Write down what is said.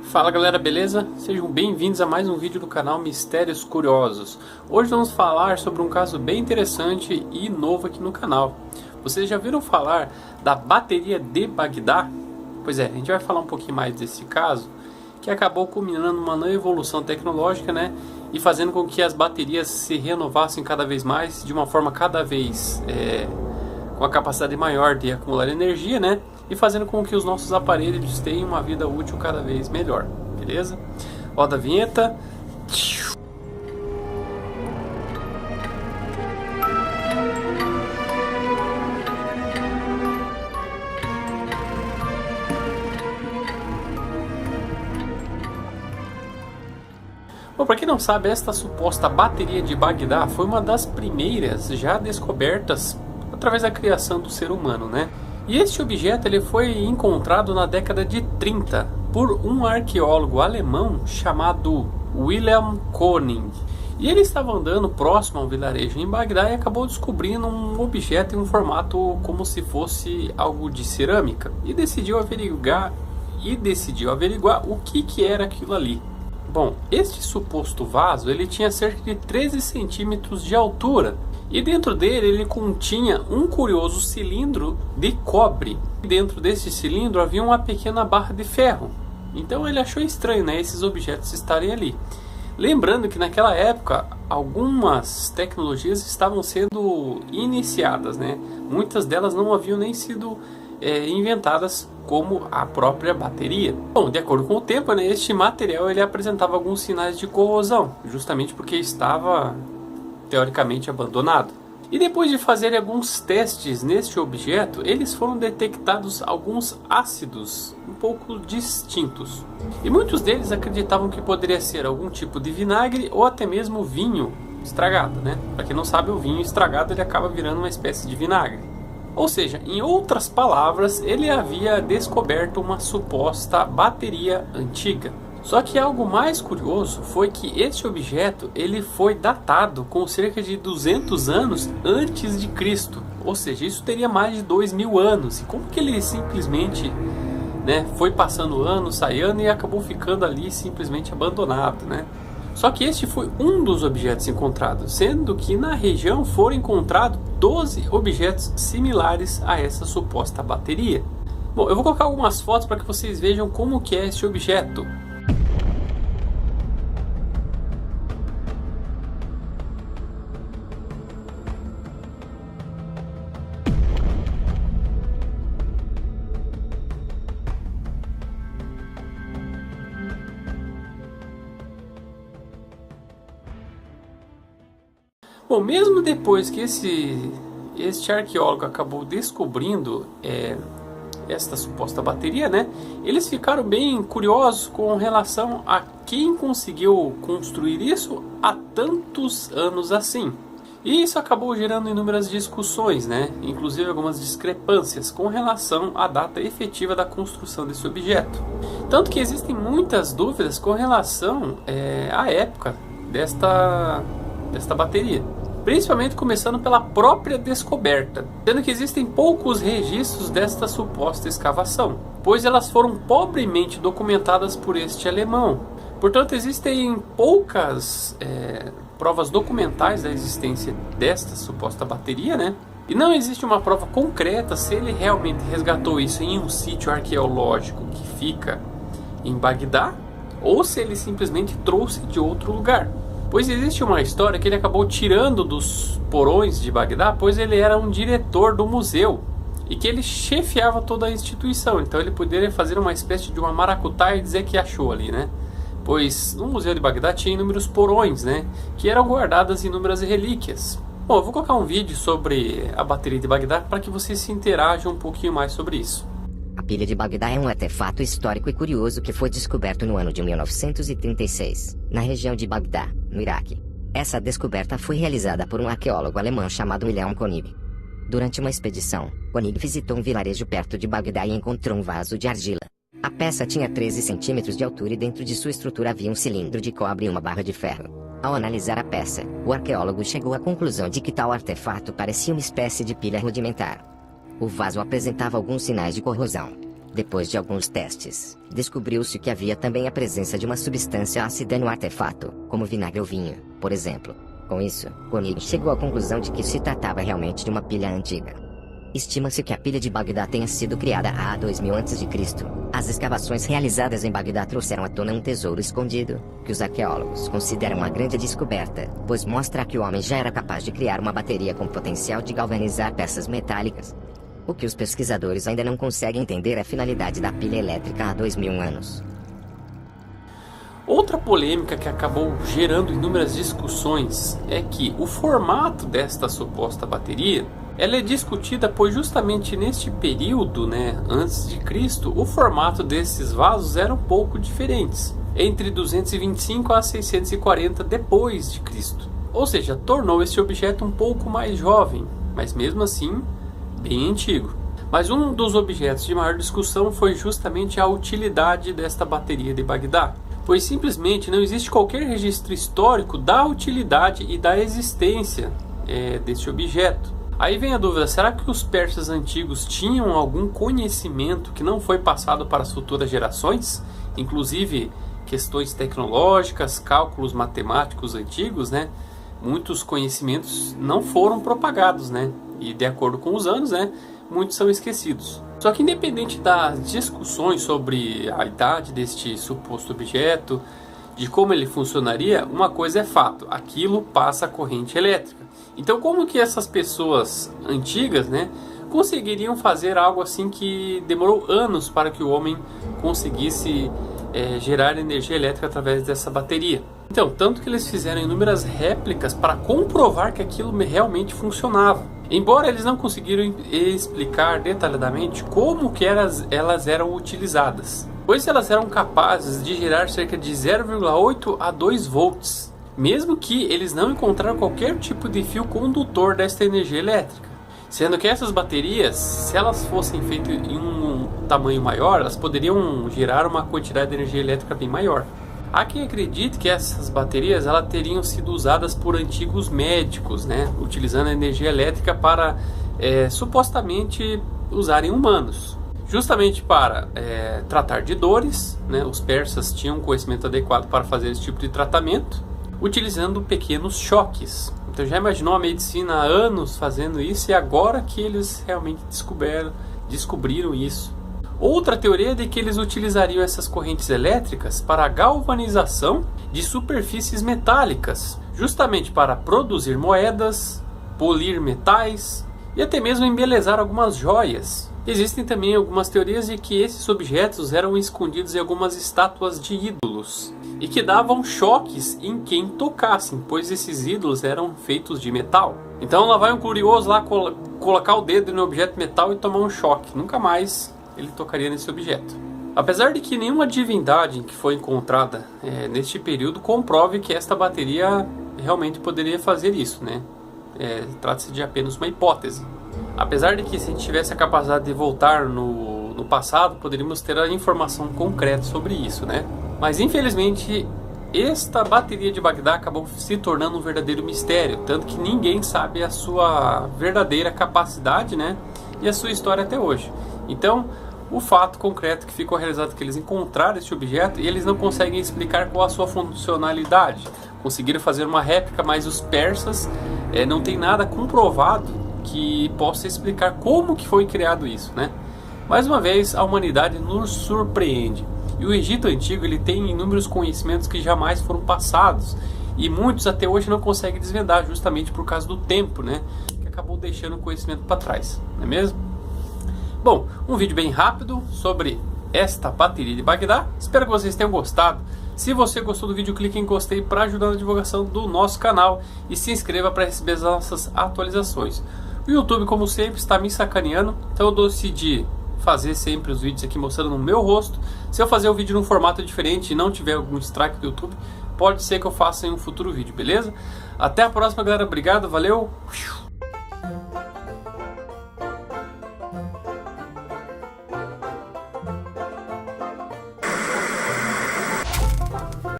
Fala galera, beleza? Sejam bem-vindos a mais um vídeo do canal Mistérios Curiosos. Hoje vamos falar sobre um caso bem interessante e novo aqui no canal. Vocês já viram falar da bateria de Bagdá? Pois é, a gente vai falar um pouquinho mais desse caso, que acabou culminando uma nova evolução tecnológica, né? E fazendo com que as baterias se renovassem cada vez mais, de uma forma cada vez com a capacidade maior de acumular energia, né? E fazendo com que os nossos aparelhos tenham uma vida útil cada vez melhor, beleza? Roda a vinheta. Bom, para quem não sabe, esta suposta bateria de Bagdá foi uma das primeiras já descobertas através da criação do ser humano, né? E este objeto ele foi encontrado na década de 30 por um arqueólogo alemão chamado Wilhelm König. E ele estava andando próximo ao vilarejo em Bagdá e acabou descobrindo um objeto em um formato como se fosse algo de cerâmica. E decidiu averiguar o que era aquilo ali. Bom, este suposto vaso ele tinha cerca de 13 centímetros de altura. E dentro dele ele continha um curioso cilindro de cobre. Dentro desse cilindro havia uma pequena barra de ferro. Então ele achou estranho, né, esses objetos estarem ali. Lembrando que naquela época algumas tecnologias estavam sendo iniciadas, né? Muitas delas não haviam nem sido inventadas, como a própria bateria. Bom, de acordo com o tempo, né, este material ele apresentava alguns sinais de corrosão, justamente porque estava teoricamente abandonado. E depois de fazer alguns testes neste objeto, eles foram detectados alguns ácidos um pouco distintos. E muitos deles acreditavam que poderia ser algum tipo de vinagre ou até mesmo vinho estragado, né? Para quem não sabe, o vinho estragado ele acaba virando uma espécie de vinagre. Ou seja, em outras palavras, ele havia descoberto uma suposta bateria antiga. Só que algo mais curioso foi que este objeto ele foi datado com cerca de 200 anos antes de Cristo. Ou seja, isso teria mais de 2000 anos. E como que ele simplesmente, né, foi passando anos, saindo e acabou ficando ali simplesmente abandonado, né? Só que este foi um dos objetos encontrados, sendo que na região foram encontrados 12 objetos similares a essa suposta bateria. Bom, eu vou colocar algumas fotos para que vocês vejam como que é este objeto. Bom, mesmo depois que este arqueólogo acabou descobrindo esta suposta bateria, né, eles ficaram bem curiosos com relação a quem conseguiu construir isso há tantos anos assim. E isso acabou gerando inúmeras discussões, né, inclusive algumas discrepâncias com relação à data efetiva da construção desse objeto. Tanto que existem muitas dúvidas com relação à época desta bateria, principalmente começando pela própria descoberta, sendo que existem poucos registros desta suposta escavação, pois elas foram pobremente documentadas por este alemão. Portanto, existem poucas provas documentais da existência desta suposta bateria, né? E não existe uma prova concreta se ele realmente resgatou isso em um sítio arqueológico que fica em Bagdá, ou se ele simplesmente trouxe de outro lugar. Pois existe uma história que ele acabou tirando dos porões de Bagdá, pois ele era um diretor do museu e que ele chefiava toda a instituição. Então ele poderia fazer uma espécie de uma maracutaia e dizer que achou ali, né? Pois no museu de Bagdá tinha inúmeros porões, né, que eram guardadas inúmeras relíquias. Bom, eu vou colocar um vídeo sobre a bateria de Bagdá para que vocês se interajam um pouquinho mais sobre isso. A pilha de Bagdá é um artefato histórico e curioso que foi descoberto no ano de 1936, na região de Bagdá, no Iraque. Essa descoberta foi realizada por um arqueólogo alemão chamado Wilhelm König. Durante uma expedição, König visitou um vilarejo perto de Bagdá e encontrou um vaso de argila. A peça tinha 13 centímetros de altura e dentro de sua estrutura havia um cilindro de cobre e uma barra de ferro. Ao analisar a peça, o arqueólogo chegou à conclusão de que tal artefato parecia uma espécie de pilha rudimentar. O vaso apresentava alguns sinais de corrosão. Depois de alguns testes, descobriu-se que havia também a presença de uma substância ácida no artefato, como vinagre ou vinho, por exemplo. Com isso, Koenig chegou à conclusão de que se tratava realmente de uma pilha antiga. Estima-se que a pilha de Bagdá tenha sido criada há 2000 a.C. As escavações realizadas em Bagdá trouxeram à tona um tesouro escondido, que os arqueólogos consideram uma grande descoberta, pois mostra que o homem já era capaz de criar uma bateria com potencial de galvanizar peças metálicas. O que os pesquisadores ainda não conseguem entender é a finalidade da pilha elétrica há 2000 anos. Outra polêmica que acabou gerando inúmeras discussões é que o formato desta suposta bateria ela é discutida pois justamente neste período, antes de Cristo, o formato desses vasos era um pouco diferentes, entre 225 a 640 depois de Cristo. Ou seja, tornou esse objeto um pouco mais jovem, mas mesmo assim bem antigo. Mas um dos objetos de maior discussão foi justamente a utilidade desta bateria de Bagdá, pois simplesmente não existe qualquer registro histórico da utilidade e da existência deste objeto. Aí vem a dúvida, será que os persas antigos tinham algum conhecimento que não foi passado para as futuras gerações? Inclusive questões tecnológicas, cálculos matemáticos antigos, Muitos conhecimentos não foram propagados, E de acordo com os anos, muitos são esquecidos. Só que independente das discussões sobre a idade deste suposto objeto, de como ele funcionaria, uma coisa é fato, aquilo passa corrente elétrica. Então como que essas pessoas antigas, conseguiriam fazer algo assim que demorou anos para que o homem conseguisse gerar energia elétrica através dessa bateria? Então, tanto que eles fizeram inúmeras réplicas para comprovar que aquilo realmente funcionava. Embora eles não conseguiram explicar detalhadamente como que elas eram utilizadas, pois elas eram capazes de gerar cerca de 0,8 a 2 volts, mesmo que eles não encontraram qualquer tipo de fio condutor desta energia elétrica. Sendo que essas baterias, se elas fossem feitas em um tamanho maior, elas poderiam gerar uma quantidade de energia elétrica bem maior. Há quem acredite que essas baterias elas teriam sido usadas por antigos médicos, utilizando a energia elétrica para supostamente usarem humanos, justamente para tratar de dores. Os persas tinham um conhecimento adequado para fazer esse tipo de tratamento, utilizando pequenos choques. Então já imaginou a medicina há anos fazendo isso e agora que eles realmente descobriram isso. Outra teoria é de que eles utilizariam essas correntes elétricas para a galvanização de superfícies metálicas, justamente para produzir moedas, polir metais e até mesmo embelezar algumas joias. Existem também algumas teorias de que esses objetos eram escondidos em algumas estátuas de ídolos e que davam choques em quem tocassem, pois esses ídolos eram feitos de metal. Então lá vai um curioso lá colocar o dedo no objeto metal e tomar um choque. Nunca mais ele tocaria nesse objeto. Apesar de que nenhuma divindade que foi encontrada neste período comprove que esta bateria realmente poderia fazer isso, trata-se de apenas uma hipótese. Apesar de que se a gente tivesse a capacidade de voltar no passado, poderíamos ter a informação concreta sobre isso, Mas infelizmente esta bateria de Bagdá acabou se tornando um verdadeiro mistério, tanto que ninguém sabe a sua verdadeira capacidade, e a sua história até hoje. Então, o fato concreto que ficou realizado é que eles encontraram este objeto e eles não conseguem explicar qual a sua funcionalidade. Conseguiram fazer uma réplica, mas os persas não tem nada comprovado que possa explicar como que foi criado isso, Mais uma vez, a humanidade nos surpreende. E o Egito Antigo ele tem inúmeros conhecimentos que jamais foram passados. E muitos até hoje não conseguem desvendar, justamente por causa do tempo, que acabou deixando o conhecimento para trás, não é mesmo? Bom, um vídeo bem rápido sobre esta bateria de Bagdá. Espero que vocês tenham gostado. Se você gostou do vídeo, clique em gostei para ajudar na divulgação do nosso canal e se inscreva para receber as nossas atualizações. O YouTube, como sempre, está me sacaneando, então eu decidi fazer sempre os vídeos aqui mostrando o meu rosto. Se eu fazer o vídeo num formato diferente e não tiver algum strike do YouTube, pode ser que eu faça em um futuro vídeo, beleza? Até a próxima, galera. Obrigado, valeu!